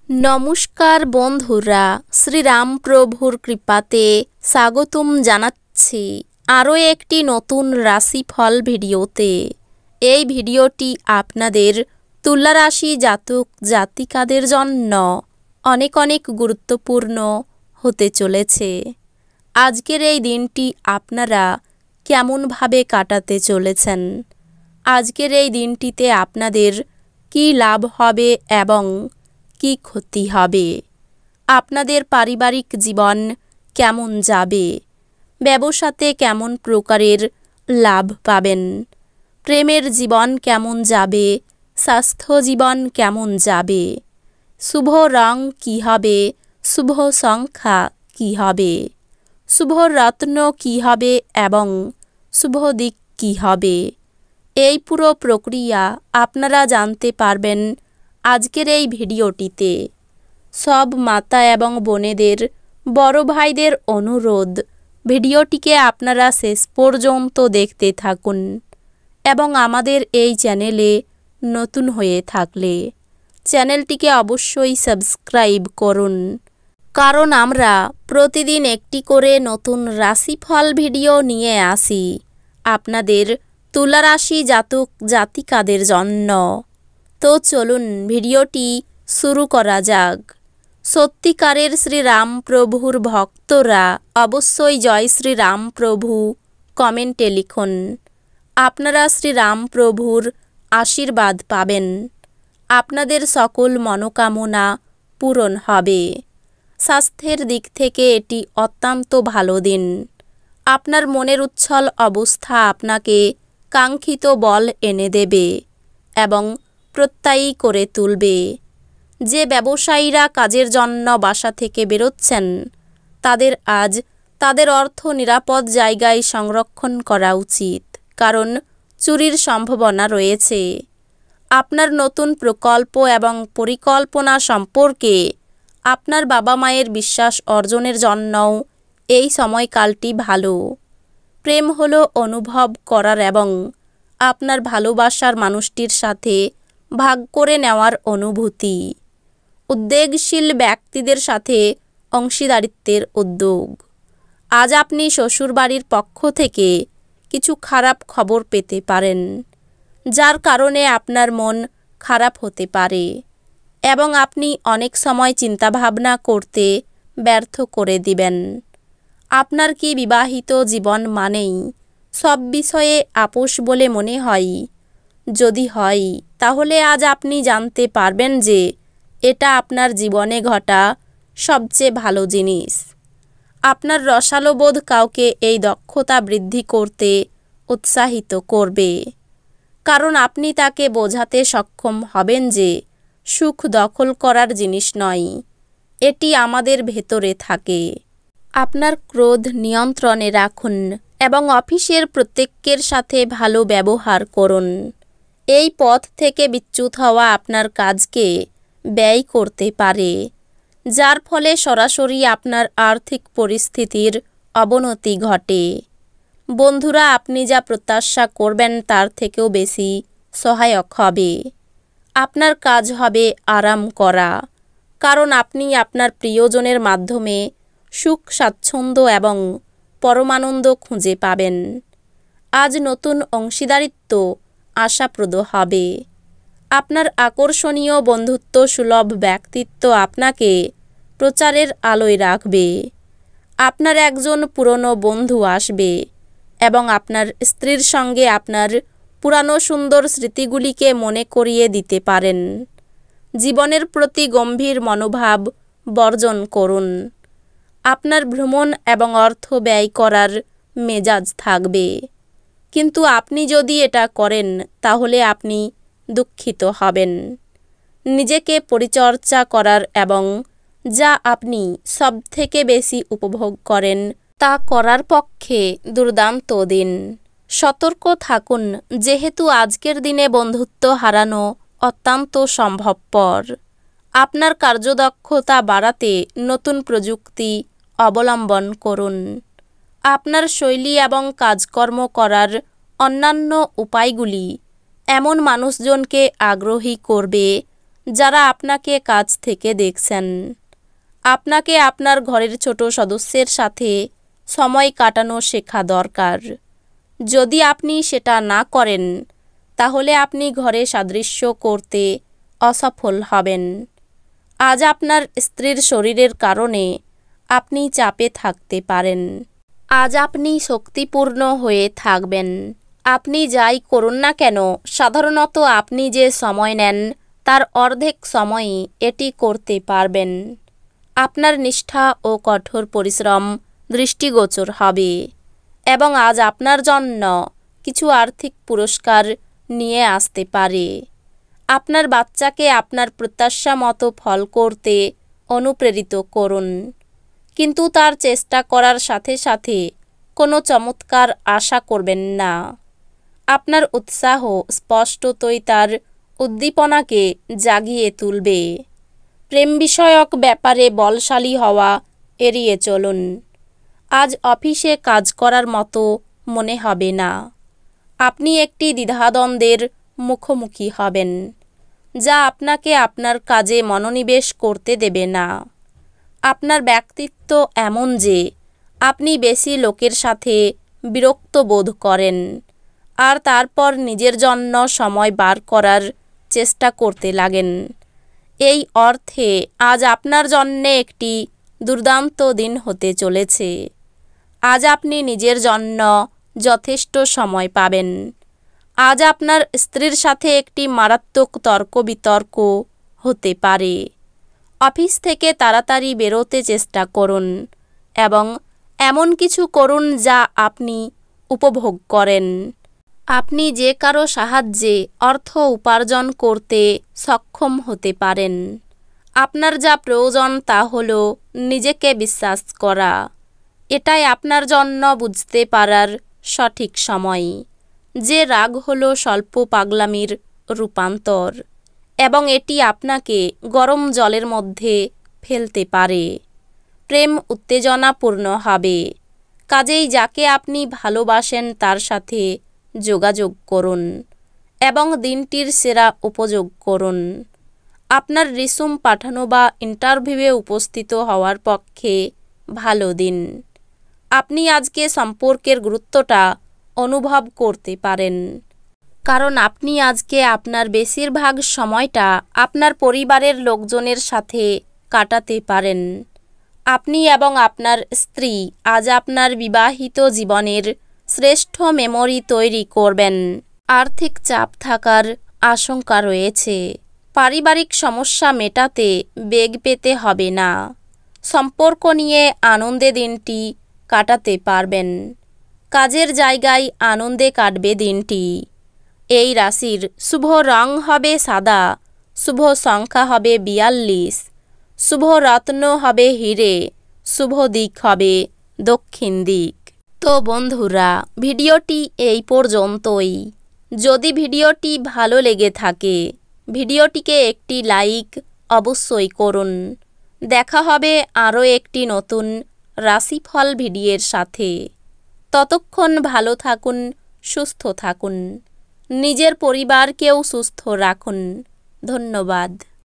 নমস্কার বন্ধুরা, শ্রীরাম প্রভুর কৃপাতে স্বাগতম জানাচ্ছি আরও একটি নতুন রাশিফল ভিডিওতে। এই ভিডিওটি আপনাদের তুলা রাশি জাতক জাতিকাদের জন্য অনেক অনেক গুরুত্বপূর্ণ হতে চলেছে। আজকের এই দিনটি আপনারা কেমনভাবে কাটাতে চলেছেন, আজকের এই দিনটিতে আপনাদের কী লাভ হবে এবং কি ক্ষতি হবে, আপনাদের পারিবারিক জীবন কেমন যাবে, ব্যবসাতে কেমন প্রকারের লাভ পাবেন, প্রেমের জীবন কেমন যাবে, স্বাস্থ্য জীবন কেমন যাবে, শুভ রং কী হবে, শুভ সংখ্যা কী হবে, শুভ রত্ন কী হবে এবং শুভ দিক কী হবে, এই পুরো প্রক্রিয়া আপনারা জানতে পারবেন আজকের এই ভিডিওটিতে। সব মাতা এবং বোনেদের, বড় ভাইদের অনুরোধ, ভিডিওটিকে আপনারা শেষ পর্যন্ত দেখতে থাকুন এবং আমাদের এই চ্যানেলে নতুন হয়ে থাকলে চ্যানেলটিকে অবশ্যই সাবস্ক্রাইব করুন, কারণ আমরা প্রতিদিন একটি করে নতুন রাশিফল ভিডিও নিয়ে আসি আপনাদের তুলা রাশি জাতক জাতিকাদের জন্য। তো চলুন ভিডিওটি শুরু করা যাক। সত্যিকারের শ্রীরাম প্রভুর ভক্তরা অবশ্যই জয় শ্রীরাম প্রভু কমেন্টে লিখুন। আপনারা শ্রীরাম প্রভুর আশীর্বাদ পাবেন, আপনাদের সকল মনোকামনা পূরণ হবে। স্বাস্থ্যের দিক থেকে এটি অত্যন্ত ভালো দিন। আপনার মনের উচ্ছল অবস্থা আপনাকে কাঙ্ক্ষিত বল এনে দেবে এবং প্রত্যয়ী করে তুলবে। যে ব্যবসায়ীরা কাজের জন্য বাসা থেকে বেরোচ্ছেন, তাদের আজ তাদের অর্থ নিরাপদ জায়গায় সংরক্ষণ করা উচিত, কারণ চুরির সম্ভাবনা রয়েছে। আপনার নতুন প্রকল্প এবং পরিকল্পনা সম্পর্কে আপনার বাবা মায়ের বিশ্বাস অর্জনের জন্যও এই সময়কালটি ভালো। প্রেম হলো অনুভব করার এবং আপনার ভালোবাসার মানুষটির সাথে ভাগ করে নেওয়ার অনুভূতি। উদ্যোগশীল ব্যক্তিদের সাথে অংশীদারিত্বের উদ্যোগ। আজ আপনি শ্বশুরবাড়ির পক্ষ থেকে কিছু খারাপ খবর পেতে পারেন, যার কারণে আপনার মন খারাপ হতে পারে এবং আপনি অনেক সময় চিন্তাভাবনা করতে ব্যর্থ করে দিবেন। আপনার কি বিবাহিত জীবন মানেই সব বিষয়ে আপোষ বলে মনে হয়? যদি হয়, তাহলে আজ আপনি জানতে পারবেন যে এটা আপনার জীবনে ঘটা সবচেয়ে ভালো জিনিস। আপনার রসালো বোধ কাউকে এই দক্ষতা বৃদ্ধি করতে উৎসাহিত করবে, কারণ আপনি তাকে বোঝাতে সক্ষম হবেন যে সুখ দখল করার জিনিস নয়, এটি আমাদের ভেতরে থাকে। আপনার ক্রোধ নিয়ন্ত্রণে রাখুন এবং অফিসের প্রত্যেকের সাথে ভালো ব্যবহার করুন। এই পথ থেকে বিচ্যুত হওয়া আপনার কাজকে ব্যয় করতে পারে, যার ফলে সরাসরি আপনার আর্থিক পরিস্থিতির অবনতি ঘটে। বন্ধুরা আপনি যা প্রত্যাশা করবেন তার থেকেও বেশি সহায়ক হবে। আপনার কাজ হবে আরাম করা, কারণ আপনি আপনার প্রিয়জনের মাধ্যমে সুখ স্বাচ্ছন্দ্য এবং পরমানন্দ খুঁজে পাবেন। আজ নতুন অংশীদারিত্ব আশাপ্রদ হবে। আপনার আকর্ষণীয় বন্ধুত্ব সুলভ ব্যক্তিত্ব আপনাকে প্রচারের আলোয় রাখবে। আপনার একজন পুরনো বন্ধু আসবে এবং আপনার স্ত্রীর সঙ্গে আপনার পুরানো সুন্দর স্মৃতিগুলিকে মনে করিয়ে দিতে পারেন। জীবনের প্রতি গম্ভীর মনোভাব বর্জন করুন। আপনার ভ্রমণ এবং অর্থ ব্যয় করার মেজাজ থাকবে, কিন্তু আপনি যদি এটা করেন তাহলে আপনি দুঃখিত হবেন। নিজেকে পরিচর্যা করার এবং যা আপনি সবথেকে বেশি উপভোগ করেন তা করার পক্ষে দুর্দান্ত দিন। সতর্ক থাকুন, যেহেতু আজকের দিনে বন্ধুত্ব হারানো অত্যন্ত সম্ভবপর। আপনার কার্যদক্ষতা বাড়াতে নতুন প্রযুক্তি অবলম্বন করুন। আপনার শৈলী এবং কাজকর্ম করার অন্যান্য উপায়গুলি এমন মানুষজনকে আগ্রহী করবে যারা আপনাকে কাছ থেকে দেখছেন। আপনাকে আপনার ঘরের ছোট সদস্যের সাথে সময় কাটানো শেখা দরকার। যদি আপনি সেটা না করেন, তাহলে আপনি ঘরে সাদৃশ্য করতে অসফল হবেন। আজ আপনার স্ত্রীর শরীরের কারণে আপনি চাপে থাকতে পারেন। আজ আপনি শক্তিপূর্ণ হয়ে থাকবেন। আপনি যাই করুন না কেন, সাধারণত আপনি যে সময় নেন তার অর্ধেক সময়ই এটি করতে পারবেন। আপনার নিষ্ঠা ও কঠোর পরিশ্রম দৃষ্টিগোচর হবে এবং আজ আপনার জন্য কিছু আর্থিক পুরস্কার নিয়ে আসতে পারে। আপনার বাচ্চাকে আপনার প্রত্যাশা মতো ফল করতে অনুপ্রেরিত করুন, কিন্তু তার চেষ্টা করার সাথে সাথে কোনো চমৎকার আশা করবেন না। আপনার উৎসাহ স্পষ্টতই তার উদ্দীপনাকে জাগিয়ে তুলবে। প্রেম বিষয়ক ব্যাপারে বলশালী হওয়া এড়িয়ে চলুন। আজ অফিসে কাজ করার মতো মনে হবে না। আপনি একটি দ্বিধাদ্বন্দ্বের মুখোমুখি হবেন, যা আপনাকে আপনার কাজে মনোনিবেশ করতে দেবে না। আপনার ব্যক্তিত্ব এমন যে আপনি বেশি লোকের সাথে বিরক্ত বোধ করেন আর তারপর নিজের জন্য সময় বার করার চেষ্টা করতে লাগেন। এই অর্থে আজ আপনার জন্যে একটি দুর্দান্ত দিন হতে চলেছে। আজ আপনি নিজের জন্য যথেষ্ট সময় পাবেন। আজ আপনার স্ত্রীর সাথে একটি মারাত্মক তর্ক বিতর্ক হতে পারে। অফিস থেকে তাড়াতাড়ি বেরোতে চেষ্টা করুন এবং এমন কিছু করুন যা আপনি উপভোগ করেন। আপনি যে কারো সাহায্যে অর্থ উপার্জন করতে সক্ষম হতে পারেন। আপনার যা প্রয়োজন তা হলো নিজেকে বিশ্বাস করা। এটাই আপনার জন্য বুঝতে পারার সঠিক সময় যে রাগ হলো স্বল্প পাগলামির রূপান্তর এবং এটি আপনাকে গরম জলের মধ্যে ফেলতে পারে। প্রেম উত্তেজনাপূর্ণ হবে, কাজেই যাকে আপনি ভালোবাসেন তার সাথে যোগাযোগ করুন এবং দিনটির সেরা উপযোগ করুন। আপনার রিস্যুম পাঠানো বা ইন্টারভিউয়ে উপস্থিত হওয়ার পক্ষে ভালো দিন। আপনি আজকে সম্পর্কের গুরুত্বটা অনুভব করতে পারেন, কারণ আপনি আজকে আপনার বেশিরভাগ সময়টা আপনার পরিবারের লোকজনের সাথে কাটাতে পারেন। আপনি এবং আপনার স্ত্রী আজ আপনার বিবাহিত জীবনের শ্রেষ্ঠ মেমরি তৈরি করবেন। আর্থিক চাপ থাকার আশঙ্কা রয়েছে। পারিবারিক সমস্যা মেটাতে বেগ পেতে হবে না। সম্পর্ক নিয়ে আনন্দে দিনটি কাটাতে পারবেন। কাজের জায়গায় আনন্দে কাটবে দিনটি। এই রাশির শুভ রং হবে সাদা, শুভ সংখ্যা হবে 42, শুভ রত্ন হবে হিরে, শুভ দিক হবে দক্ষিণ দিক। তো বন্ধুরা, ভিডিওটি এই পর্যন্তই। যদি ভিডিওটি ভালো লেগে থাকে, ভিডিওটিকে একটি লাইক অবশ্যই করুন। দেখা হবে আরও একটি নতুন রাশিফল ভিডিওর সাথে। ততক্ষণ ভালো থাকুন, সুস্থ থাকুন, নিজের পরিবারকেও সুস্থ রাখুন। ধন্যবাদ।